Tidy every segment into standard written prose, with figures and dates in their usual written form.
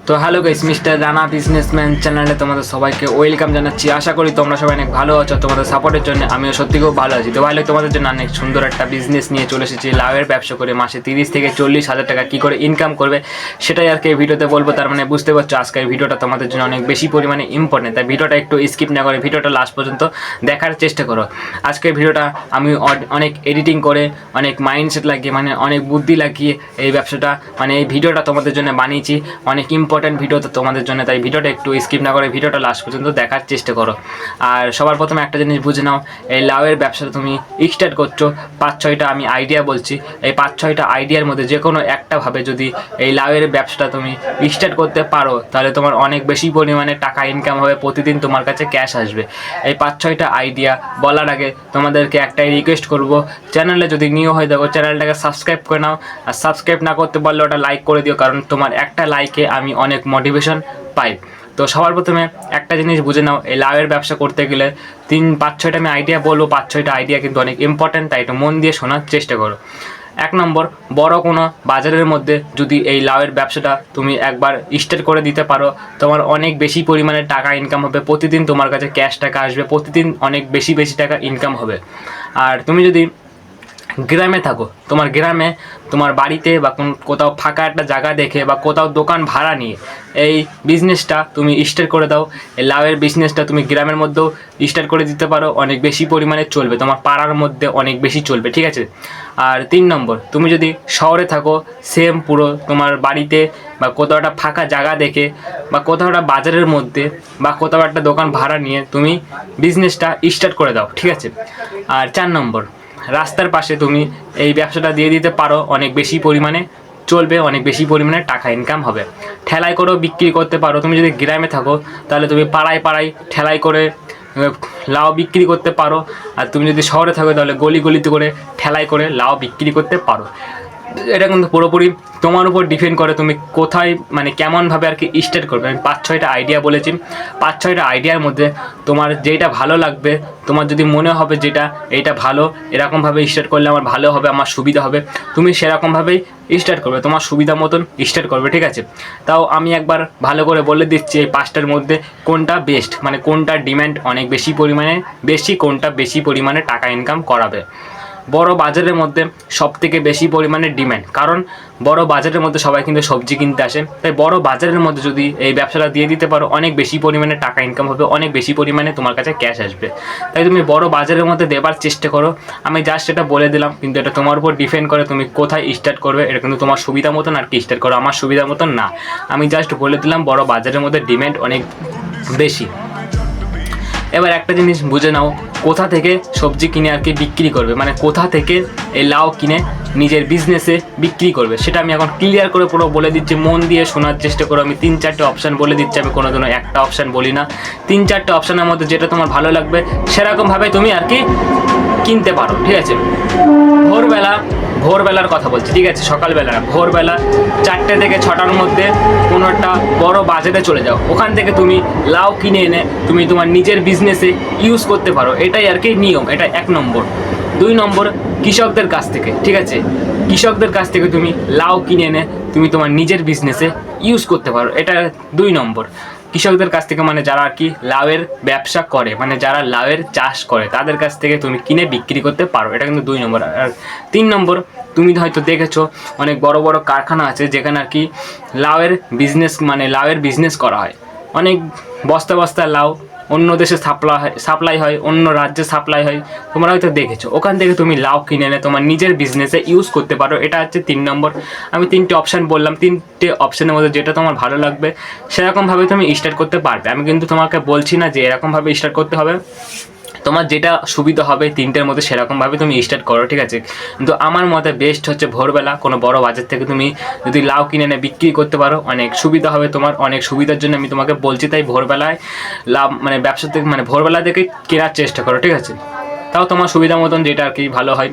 তো hello guys, mister Rana businessman চ্যানেলে তোমাদের সবাইকে ওয়েলকাম জানাচ্ছি। আশা করি তোমরা সবাই অনেক ভালো আছো। তোমাদের সাপোর্টের জন্য আমিও সত্যি খুব ভালো আছি। তো ভালো তোমাদের জন্য অনেক সুন্দর একটা বিজনেস নিয়ে চলে এসেছি। লাউয়ের ব্যবসা করে মাসে 30 থেকে 40 হাজার টাকা কী করে ইনকাম করবে সেটাই আর কি এই ভিডিওতে বলবো। তার মানে বুঝতে পারছো আজকের ভিডিওটা তোমাদের জন্য অনেক বেশি পরিমাণে ইম্পর্টেন্ট। তাই ভিডিওটা একটু স্কিপ না করে ভিডিওটা লাস্ট পর্যন্ত দেখার চেষ্টা করো। আজকের ভিডিওটা আমি অনেক এডিটিং করে, অনেক মাইন্ডসেট লাগিয়ে, মানে অনেক বুদ্ধি লাগিয়ে এই ব্যবসাটা, মানে এই ভিডিওটা তোমাদের জন্য বানিয়েছি। অনেক ইম্পর্টেন্ট ভিডিও তো তোমাদের জন্য, তাই ভিডিওটা একটু স্কিপ না করে ভিডিওটা লাস্ট পর্যন্ত দেখার চেষ্টা করো। আর সবার প্রথমে একটা জিনিস বুঝে নাও, এই লাউয়ের ব্যবসাটা তুমি স্টার্ট করছো, 5-6টা আমি আইডিয়া বলছি। এই 5-6টা আইডিয়ার মধ্যে যে কোনো একটা ভাবে যদি এই লাউয়ের ব্যবসাটা তুমি স্টার্ট করতে পারো তাহলে তোমার অনেক বেশি পরিমাণে টাকা ইনকাম হবে, প্রতিদিন তোমার কাছে ক্যাশ আসবে। এই 5-6টা আইডিয়া বলার আগে তোমাদেরকে একটাই রিকোয়েস্ট করব, চ্যানেলে যদি নিউ হয়ে থাকো চ্যানেলটাকে সাবস্ক্রাইব করে নাও। আর সাবস্ক্রাইব না করতে পারলে ওটা লাইক করে দিও, কারণ তোমার একটা লাইকে আমি অনেক মোটিভেশন পাই। তো সবার প্রথমে একটা জিনিস বুঝে নাও, এই লাউয়ের ব্যবসা করতে গেলে 5-6টা আমি আইডিয়া বলবো। 5-6টা আইডিয়া কিন্তু অনেক ইম্পর্ট্যান্ট, তাই একটু মন দিয়ে শোনার চেষ্টা করো। 1 নম্বর, বড় কোনো বাজারের মধ্যে যদি এই লাউয়ের ব্যবসাটা তুমি একবার স্টার্ট করে দিতে পারো, তোমার অনেক বেশি পরিমাণে টাকা ইনকাম হবে, প্রতিদিন তোমার কাছে ক্যাশ টাকা আসবে, প্রতিদিন অনেক বেশি টাকা ইনকাম হবে। আর তুমি যদি গ্রামে থাকো, তোমার গ্রামে তোমার বাড়িতে বা কোথাও ফাঁকা একটা জায়গা দেখে বা কোথাও দোকান ভাড়া নিয়ে এই বিজনেসটা তুমি স্টার্ট করে দাও। এই লাউয়ের বিজনেসটা তুমি গ্রামের মধ্যেও স্টার্ট করে দিতে পারো, অনেক বেশি পরিমাণে চলবে, তোমার পাড়ার মধ্যে অনেক বেশি চলবে, ঠিক আছে। আর 3 নম্বর, তুমি যদি শহরে থাকো, সেম পুরো তোমার বাড়িতে বা কোথাও একটা ফাঁকা জায়গা দেখে বা কোথাও একটা বাজারের মধ্যে বা কোথাও একটা দোকান ভাড়া নিয়ে তুমি বিজনেসটা স্টার্ট করে দাও, ঠিক আছে। আর 4 নম্বর, রাস্তার পাশে তুমি এই ব্যবসাটা দিয়ে দিতে পারো, অনেক বেশি পরিমাণে চলবে, অনেক বেশি পরিমাণে টাকা ইনকাম হবে। ঠেলাই করেও বিক্রি করতে পারো। তুমি যদি গ্রামে থাকো তাহলে তুমি পাড়ায় পাড়ায় ঠেলাই করে লাউ বিক্রি করতে পারো। আর তুমি যদি শহরে থাকো তাহলে গলিতে করে ঠেলাই করে লাউ বিক্রি করতে পারো। এটা কিন্তু পুরোপুরি তোমার উপর ডিপেন্ড করে তুমি কোথায়, মানে কেমনভাবে আর কি স্টার্ট করবে। আমি 5-6টা আইডিয়া বলেছি, 5-6টা আইডিয়ার মধ্যে তোমার যেটা ভালো লাগবে, তোমার যদি মনে হবে যেটা এইটা ভালো, এরকমভাবে স্টার্ট করলে আমার ভালো হবে, আমার সুবিধা হবে, তুমি সেরকমভাবেই স্টার্ট করবে, তোমার সুবিধা মতন স্টার্ট করবে, ঠিক আছে। তাও আমি একবার ভালো করে বলে দিচ্ছি এই 5টার মধ্যে কোনটা বেস্ট, মানে কোনটা ডিম্যান্ড অনেক বেশি পরিমাণে বেশি, কোনটা বেশি পরিমাণে টাকা ইনকাম করাবে। বড় বাজারের মধ্যে সবথেকে বেশি পরিমাণে ডিম্যান্ড, কারণ বড় বাজারের মধ্যে সবাই কিন্তু সবজি কিনতে আসে। তাই বড় বাজারের মধ্যে যদি এই ব্যবসাটা দিয়ে দিতে পারো, অনেক বেশি পরিমাণে টাকা ইনকাম হবে, অনেক বেশি পরিমাণে তোমার কাছে ক্যাশ আসবে। তাই তুমি বড় বাজারের মধ্যে দেবার চেষ্টা করো। আমি জাস্ট এটা বলে দিলাম, কিন্তু এটা তোমার উপর ডিপেন্ড করে তুমি কোথায় স্টার্ট করবে। এটা কিন্তু তোমার সুবিধা মতন আর কি স্টার্ট করো, আমার সুবিধা মতন না। আমি জাস্ট বলে দিলাম বড় বাজারের মধ্যে ডিম্যান্ড অনেক বেশি। এবার একটা জিনিস বুঝে নাও, কোথা থেকে সবজি কিনে আর কি বিক্রি করবে, মানে কোথা থেকে এই লাউ কিনে নিজের বিজনেসে বিক্রি করবে, সেটা আমি এখন ক্লিয়ার করে পুরো বলে দিচ্ছি। মন দিয়ে শোনার চেষ্টা করো। আমি 3-4টে অপশান বলে দিচ্ছি, আমি কোনো একটা অপশান বলি না। 3-4টে অপশানের মধ্যে যেটা তোমার ভালো লাগবে সেরকমভাবে তুমি আর কি কিনতে পারো, ঠিক আছে। ভোরবেলার কথা বলছি, ঠিক আছে, সকালবেলা না, ভোরবেলা 4টে থেকে 6টার মধ্যে কোনো একটা বড় বাজারে চলে যাও, ওখান থেকে তুমি লাউ কিনে এনে তুমি তোমার নিজের বিজনেসে ইউজ করতে পারো। এটাই আর কি নিয়ম, এটা 1 নম্বর। 2 নম্বর, কৃষকদের কাছ থেকে, ঠিক আছে, কৃষকদের কাছ থেকে তুমি লাউ কিনে এনে তুমি তোমার নিজের বিজনেসে ইউজ করতে পারো। এটা 2 নম্বর। কৃষকদের কাছ থেকে মানে যারা আর কি লাউয়ের ব্যবসা করে, মানে যারা লাউয়ের চাষ করে তাদের কাছ থেকে তুমি কিনে বিক্রি করতে পারো। এটা কিন্তু 2 নম্বর। আর 3 নম্বর, তুমি হয়তো দেখেছো অনেক বড় বড় কারখানা আছে যেখানে আর কি লাউয়ের বিজনেস করা হয়। অনেক বস্তা বস্তা লাউ অন্য দেশে সাপ্লাই হয়, অন্য রাজ্যে সাপ্লাই হয়, তোমরা হয়তো দেখেছো। ওখান থেকে তুমি লাউ কিনে এনে তোমার নিজের বিজনেসে ইউজ করতে পারো। এটা হচ্ছে 3 নম্বর। আমি 3টে অপশান বললাম, 3টে অপশানের মধ্যে যেটা তোমার ভালো লাগবে সেরকমভাবে তুমি স্টার্ট করতে পারবে। আমি কিন্তু তোমাকে বলছি না যে এরকমভাবে স্টার্ট করতে হবে, তোমার যেটা সুবিধা হবে 3টের মধ্যে সেরকমভাবে তুমি স্টার্ট করো, ঠিক আছে। কিন্তু আমার মতে বেস্ট হচ্ছে ভোরবেলা কোনো বড় বাজার থেকে তুমি যদি লাউ কিনে এনে বিক্রি করতে পারো, অনেক সুবিধা হবে তোমার, অনেক সুবিধার জন্য আমি তোমাকে বলছি। তাই ভোরবেলায় লাভ মানে ব্যবসা থেকে মানে ভোরবেলা থেকে কেনার চেষ্টা করো, ঠিক আছে। তাও তোমার সুবিধা মতন যেটা আর কি ভালো হয়।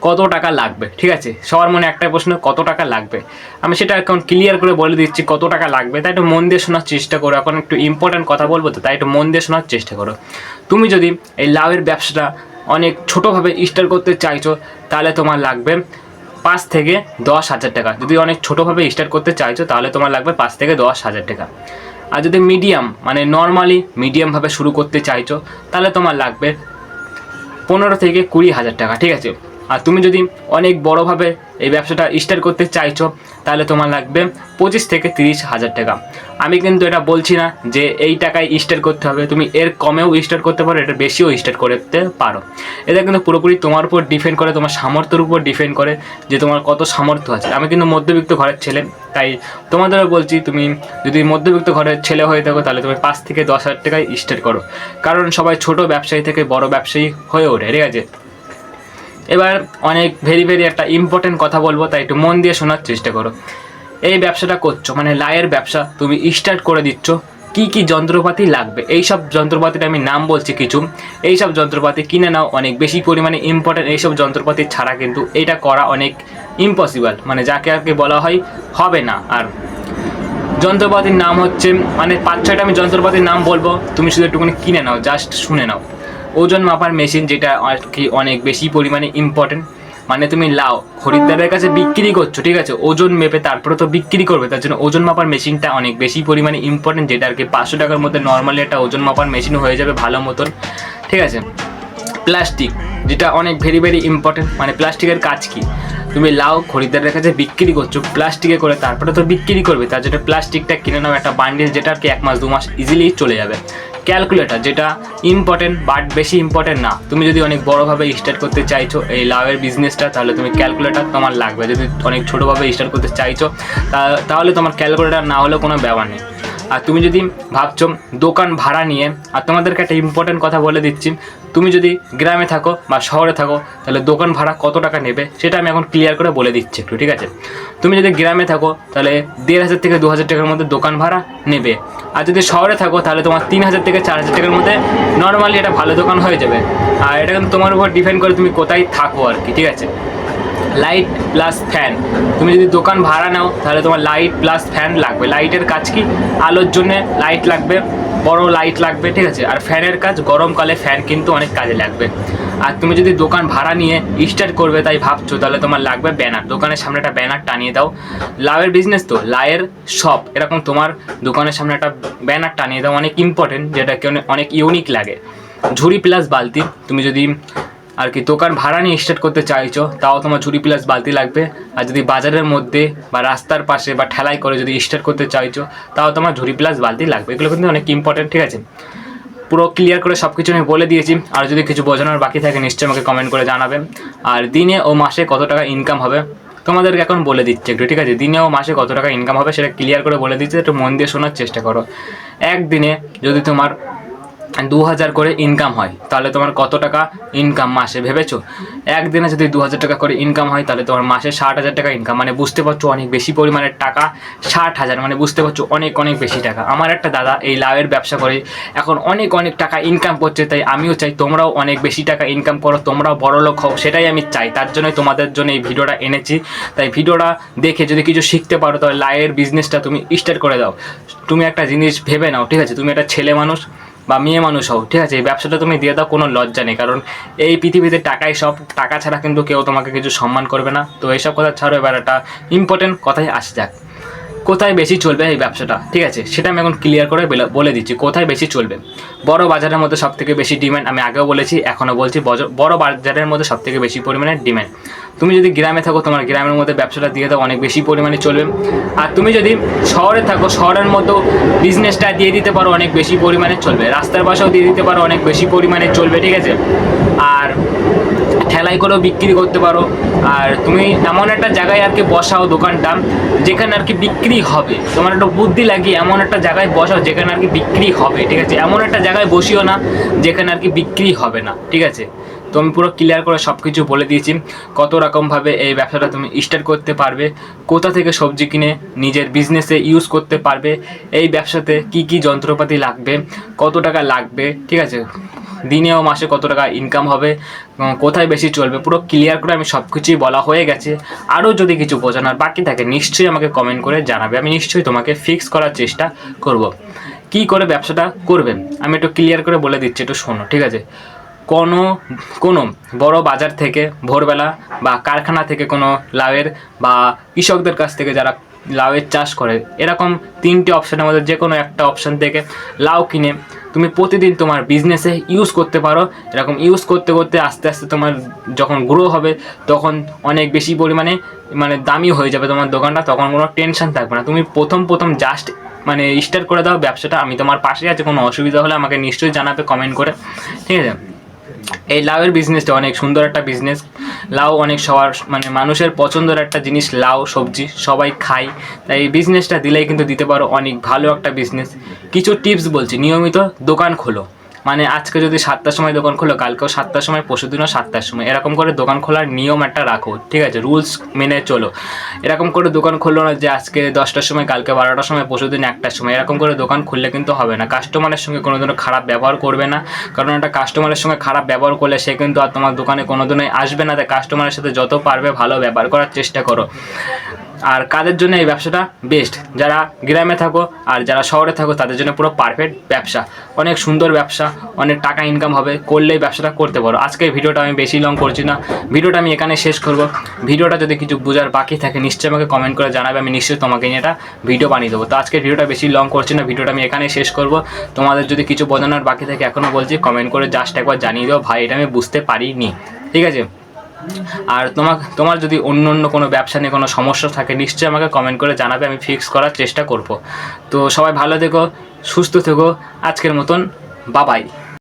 কত টাকা লাগবে, ঠিক আছে, সবার মনে একটাই প্রশ্ন, কত টাকা লাগবে। আমি সেটা এখন ক্লিয়ার করে বলে দিচ্ছি কত টাকা লাগবে। তাই একটু মন দিয়ে শোনার চেষ্টা করো, এখন একটু ইম্পর্ট্যান্ট কথা বলবো তো, তাই একটু মন দিয়ে শোনার চেষ্টা করো। তুমি যদি এই লাউয়ের ব্যবসাটা অনেক ছোটোভাবে স্টার্ট করতে চাইছো তাহলে তোমার লাগবে 5 থেকে 10,000 টাকা। যদি অনেক ছোটোভাবে স্টার্ট করতে চাইছো তাহলে তোমার লাগবে 5 থেকে 10,000 টাকা। আর যদি মিডিয়াম মানে নর্মালি মিডিয়ামভাবে শুরু করতে চাইছো তাহলে তোমার লাগবে 15 থেকে 20,000 টাকা, ঠিক আছে। আর তুমি যদি অনেক বড়োভাবে এই ব্যবসাটা স্টার্ট করতে চাইছো তাহলে তোমার লাগবে 25 থেকে 30,000 টাকা। আমি কিন্তু এটা বলছি না যে এই টাকায় স্টার্ট করতে হবে, তুমি এর কমেও স্টার্ট করতে পারো, এটা বেশিও স্টার্ট করতে পারো। এটা কিন্তু পুরোপুরি তোমার উপর ডিপেন্ড করে, তোমার সামর্থ্যের উপর ডিপেন্ড করে যে তোমার কত সামর্থ্য আছে। আমি কিন্তু মধ্যবিত্ত ঘরের ছেলে, তাই তোমাদেরও বলছি তুমি যদি মধ্যবিত্ত ঘরের ছেলে হয়ে থাকো তাহলে তুমি 5 থেকে 10,000 টাকায় স্টার্ট করো, কারণ সবাই ছোট ব্যবসায়ী থেকে বড় ব্যবসায়ী হয়ে ওঠে, ঠিক আছে। এবার অনেক ভেরি একটা ইম্পর্টেন্ট কথা বলবো, তাই একটু মন দিয়ে শোনার চেষ্টা করো। এই ব্যবসাটা করছো মানে লাইয়ের ব্যবসা, তুমি স্টার্ট করে দিচ্ছ, কি কি যন্ত্রপাতি লাগবে এইসব যন্ত্রপাতির আমি নাম বলছি কিছু। এইসব যন্ত্রপাতি কিনে নাও, অনেক বেশি পরিমাণে ইম্পর্টেন্ট। এইসব যন্ত্রপাতি ছাড়া কিন্তু এটা করা অনেক ইম্পসিবল, মানে যাকে আর কি বলা হয় হবে না। আর যন্ত্রপাতির নাম হচ্ছে মানে 5-6টা আমি যন্ত্রপাতির নাম বলবো, তুমি শুধু একটুখানি কিনে নাও, জাস্ট শুনে নাও। ওজন মাপার মেশিন, যেটা আর কি অনেক বেশি পরিমাণে ইম্পর্টেন্ট। মানে তুমি লাও খরিদ্দারের কাছে বিক্রি করছো, ঠিক আছে, ওজন মেপে তারপরে তো বিক্রি করবে, তার জন্য ওজন মাপার মেশিনটা অনেক বেশি পরিমাণে ইম্পর্টেন্ট, যেটা আর কি 500 টাকার মধ্যে নর্মালি একটা ওজন মাপার মেশিন হয়ে যাবে ভালো মতন, ঠিক আছে। প্লাস্টিক, যেটা অনেক ভেরি ইম্পর্টেন্ট। মানে প্লাস্টিকের কাজ কি, তুমি লাও খরিদ্দারের কাছে বিক্রি করছো প্লাস্টিকে করে, তারপরে তো বিক্রি করবে, তার জন্য প্লাস্টিকটা কিনে নাও একটা বান্ডিল, যেটা আর কি 1 মাস 2 মাস ইজিলি চলে যাবে। ক্যালকুলেটর, যেটা ইম্পর্টেন্ট বাট বেশি ইম্পর্টেন্ট না। তুমি যদি অনেক বড়োভাবে স্টার্ট করতে চাইছো এই লাভের বিজনেসটা তাহলে তুমি ক্যালকুলেটর তোমার লাগবে। যদি অনেক ছোটোভাবে স্টার্ট করতে চাইছো তাহলে তোমার ক্যালকুলেটর না হলেও কোনো ব্যাপার নেই। আর তুমি যদি ভাবছো দোকান ভাড়া নিয়ে, আর তোমাদেরকে একটা ইম্পর্টেন্ট কথা বলে দিচ্ছি, তুমি যদি গ্রামে থাকো বা শহরে থাকো তাহলে দোকান ভাড়া কত টাকা নেবে সেটা আমি এখন ক্লিয়ার করে বলে দিচ্ছি একটু, ঠিক আছে। তুমি যদি গ্রামে থাকো তাহলে 1,500 থেকে 2,000 টাকার মধ্যে দোকান ভাড়া নেবে। আর যদি শহরে থাকো তাহলে তোমার 3,000 থেকে 4,000 টাকার মধ্যে নর্মালি একটা ভালো দোকান হয়ে যাবে। আর এটা কিন্তু তোমার উপর ডিপেন্ড করে তুমি কোথায় থাকো আর কি, ঠিক আছে। লাইট প্লাস ফ্যান, তুমি যদি দোকান ভাড়া নাও তাহলে তোমার লাইট প্লাস ফ্যান লাগবে। লাইটের কাজ কি, আলোর জন্য লাইট লাগবে, বড় লাইট লাগবে, ঠিক আছে। আর ফ্যানের কাজ, গরমকালে ফ্যান কিন্তু অনেক কাজে লাগবে। আর তুমি যদি দোকান ভাড়া নিয়ে স্টার্ট করবে তাই ভাবছো তাহলে তোমার লাগবে ব্যানার। দোকানের সামনে একটা ব্যানার টানিয়ে দাও, লাভের বিজনেস তো লায়ের শপ, এরকম তোমার দোকানের সামনে একটা ব্যানার টানিয়ে দাও, অনেক ইম্পর্টেন্ট, যেটাকে অনেক ইউনিক লাগে। ঝুড়ি প্লাস বালতি, তুমি যদি আর কি দোকান ভাড়া নিয়ে স্টার্ট করতে চাইছো তাও তোমার ঝুড়ি প্লাস বালতি লাগবে। আর যদি বাজারের মধ্যে বা রাস্তার পাশে বা ঠেলাই করে যদি স্টার্ট করতে চাইছো তাও তোমার ঝুড়ি প্লাস বালতি লাগবে। এগুলো কিন্তু অনেক ইম্পর্টেন্ট, ঠিক আছে। পুরো ক্লিয়ার করে সব কিছু আমি বলে দিয়েছি। আর যদি কিছু বোঝানোর বাকি থাকে নিশ্চয়ই আমাকে কমেন্ট করে জানাবেন। আর দিনে ও মাসে কত টাকা ইনকাম হবে তোমাদেরকে এখন বলে দিচ্ছি একটু, ঠিক আছে। দিনে ও মাসে কত টাকা ইনকাম হবে সেটা ক্লিয়ার করে বলে দিচ্ছি, একটু মন দিয়ে শোনার চেষ্টা করো। একদিনে যদি তোমার 2,000 করে ইনকাম হয় তাহলে তোমার কত টাকা ইনকাম মাসে ভেবেছো? একদিনে যদি 2,000 টাকা করে ইনকাম হয় তাহলে তোমার মাসে 60,000 টাকা ইনকাম, মানে বুঝতে পারছো অনেক বেশি পরিমাণের টাকা। 60,000 মানে বুঝতে পারছো অনেক বেশি টাকা। আমার একটা দাদা এই লাভের ব্যবসা করে এখন অনেক টাকা ইনকাম করছে, তাই আমিও চাই তোমরাও অনেক বেশি টাকা ইনকাম করো, তোমরাও বড়লোক হও, সেটাই আমি চাই। তার জন্যই তোমাদের জন্য এই ভিডিওটা এনেছি। তাই ভিডিওটা দেখে যদি কিছু শিখতে পারো তাহলে লাভের বিজনেসটা তুমি স্টার্ট করে দাও। তুমি একটা জিনিস ভেবে নাও, ঠিক আছে, তুমি একটা ছেলে মানুষ বা মেয়ে মানুষ হও, ঠিক আছে, এই ব্যবসাটা তুমি দিয়ে দাও, কোনো লজ্জা নেই। কারণ এই পৃথিবীতে টাকাই সব, টাকা ছাড়া কিন্তু কেউ তোমাকে কিছু সম্মান করবে না। তো এইসব কথা ছাড়ো, এবার একটা ইম্পর্টেন্ট কথায় আসে যাক। কোথায় বেশি চলবে এই ব্যবসাটা, ঠিক আছে, সেটা আমি এখন ক্লিয়ার করে বলে দিচ্ছি কোথায় বেশি চলবে। বড় বাজারের মধ্যে সবথেকে বেশি ডিম্যান্ড, আমি আগেও বলেছি এখনও বলছি, বড় বাজারের মধ্যে সবথেকে বেশি পরিমাণে ডিম্যান্ড। তুমি যদি গ্রামে থাকো তোমার গ্রামের মধ্যে ব্যবসাটা দিয়ে দাও, অনেক বেশি পরিমাণে চলবে। আর তুমি যদি শহরে থাকো শহরের মতো বিজনেসটা দিয়ে দিতে পারো, অনেক বেশি পরিমাণে চলবে। রাস্তার পাশেও দিয়ে দিতে পারো, অনেক বেশি পরিমাণে চলবে, ঠিক আছে। আর ঠেলাই করেও বিক্রি করতে পারো। আর তুমি এমন একটা জায়গায় আর কি বসাও দোকানটা যেখানে আর কি বিক্রি হবে, তোমার একটা বুদ্ধি লাগিয়ে এমন একটা জায়গায় বসাও যেখানে আর কি বিক্রি হবে, ঠিক আছে। এমন একটা জায়গায় বসিও না যেখানে আর কি বিক্রি হবে না, ঠিক আছে। তো আমি পুরো ক্লিয়ার করে সব কিছু বলে দিয়েছি, কত রকমভাবে এই ব্যবসাটা তুমি স্টার্ট করতে পারবে, কোথা থেকে সবজি কিনে নিজের বিজনেসে ইউজ করতে পারবে, এই ব্যবসাতে কি কি যন্ত্রপাতি লাগবে, কত টাকা লাগবে, ঠিক আছে, দিনে ও মাসে কত টাকা ইনকাম হবে, কোথায় বেশি চলবে, পুরো ক্লিয়ার করে আমি সব কিছুই বলা হয়ে গেছে। আরও যদি কিছু বোঝানোর বাকি থাকে নিশ্চয়ই আমাকে কমেন্ট করে জানাবে, আমি নিশ্চয়ই তোমাকে ফিক্স করার চেষ্টা করব। কি করে ব্যবসাটা করবেন আমি একটু ক্লিয়ার করে বলে দিচ্ছি, একটু শোনো, ঠিক আছে। কোনো কোনো বড় বাজার থেকে ভোরবেলা বা কারখানা থেকে কোনো লাউয়ের বা কৃষকদের কাছ থেকে যারা লাউয়ের চাষ করে, এরকম 3টে অপশানের মধ্যে যে কোনো একটা অপশান থেকে লাউ কিনে তুমি প্রতিদিন তোমার বিজনেসে ইউজ করতে পারো। এরকম ইউজ করতে করতে আস্তে আস্তে তোমার যখন গ্রো হবে তখন অনেক বেশি পরিমাণে দামি হয়ে যাবে তোমার দোকানটা, তখন কোনো টেনশন থাকবে না। তুমি প্রথম জাস্ট স্টার্ট করে দাও ব্যবসাটা। আমি তোমার পাশে আছি, কোনো অসুবিধা হলে আমাকে নিশ্চয়ই জানাবে কমেন্ট করে, ঠিক আছে? এই লাউয়ের বিজনেসটা অনেক সুন্দর একটা বিজনেস। লাউ অনেক সবার মানুষের পছন্দের একটা জিনিস, লাউ সবজি সবাই খায়, তাই এই বিজনেসটা দিলেই কিন্তু দিতে পারো, অনেক ভালো একটা বিজনেস। কিছু টিপস বলছি, নিয়মিত দোকান খোলো, আজকে যদি 7টার সময় দোকান খোলো, কালকেও 7টার সময়, পরশুদিনও 7টার সময়, এরকম করে দোকান খোলার নিয়ম একটা রাখো, ঠিক আছে? রুলস মেনে চলো। এরকম করে দোকান খুললো না যে আজকে 10টার সময়, কালকে 12টার সময়, পরশুদিন 1টার সময়, এরকম করে দোকান খুললে কিন্তু হবে না। কাস্টমারের সঙ্গে কোনো দিনও খারাপ ব্যবহার করবে না, কারণ একটা কাস্টমারের সঙ্গে খারাপ ব্যবহার করলে সে কিন্তু আর তোমার দোকানে কোনো দিনই আসবে না। তাই কাস্টমারের সাথে যত পারবে ভালো ব্যবহার করার চেষ্টা করো। আর কাদের জন্য এই ব্যবসাটা বেস্ট? যারা গ্রামে থাকো আর যারা শহরে থাকো তাদের জন্য পুরো পারফেক্ট ব্যবসা, অনেক সুন্দর ব্যবসা, অনেক টাকা ইনকাম হবে, করলেই ব্যবসাটা করতে পারো। আজকের ভিডিওটা আমি বেশি লং করছি না, ভিডিওটা আমি এখানে শেষ করব। ভিডিওটা যদি কিছু বোঝার বাকি থাকে নিশ্চয়ই আমাকে কমেন্ট করে জানাবে, আমি নিশ্চয়ই তোমাকে নিয়ে একটা ভিডিও বানিয়ে দেবো। তো আজকের ভিডিওটা বেশি লং করছি না, ভিডিওটা আমি এখানে শেষ করব। তোমাদের যদি কিছু বোঝানোর বাকি থাকে এখনও বলছি, কমেন্ট করে জাস্ট একবার জানিয়ে দাও, ভাই এটা আমি বুঝতে পারিনি, ঠিক আছে? আর তোমার যদি অন্য কোনো ব্যবসা নিয়ে কোনো সমস্যা থাকে নিশ্চয়ই আমাকে কমেন্ট করে জানাবে, আমি ফিক্স করার চেষ্টা করব। তো সবাই ভালো থেকো, সুস্থ থেকো, আজকের মতন বাবাই।